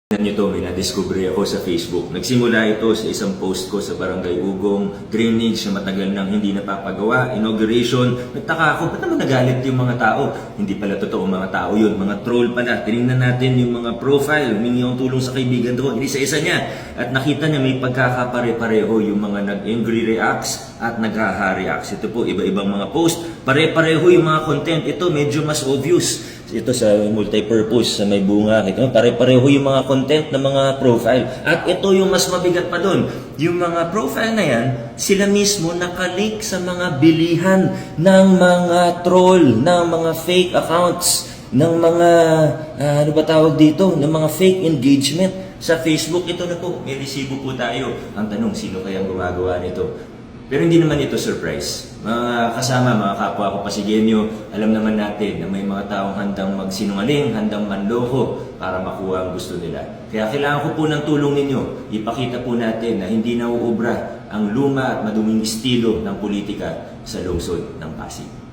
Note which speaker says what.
Speaker 1: Nyo to, may na-discovery ako sa Facebook. Nagsimula ito sa isang post ko sa Barangay Ugong, drainage na matagal nang hindi napapagawa, inauguration. Nagtaka ako, ba't naman nagalit yung mga tao? Hindi pala totoo mga tao yun, mga troll pala. Tinignan natin yung mga profile, humingi ang tulong sa kaibigan doon, isa-isa niya. At nakita niya may pagkakapare-pareho yung mga nag-angry reacts at naghaha-reacts. Ito po, iba-ibang mga post. Pare-pareho yung mga content. Ito medyo mas obvious. Ito sa multi-purpose, sa may bunga. Ito, pare-pareho yung mga content ng mga profile. At ito yung mas mabigat pa doon. Yung mga profile na yan, sila mismo nakalink sa mga bilihan ng mga troll, ng mga fake accounts, ng mga, ano ba tawag dito, ng mga fake engagement sa Facebook. Ito na po, may resibo po tayo. Ang tanong, sino kayang gumagawa nito? Pero hindi naman ito surprise. Mga kasama, mga kapwa ko Pasigenyo, alam naman natin na may mga taong handang magsinungaling, handang manloko para makuha ang gusto nila. Kaya kailangan ko po ng tulong ninyo. Ipakita po natin na hindi nauubra ang luma at maduming estilo ng politika sa lungsod ng Pasig.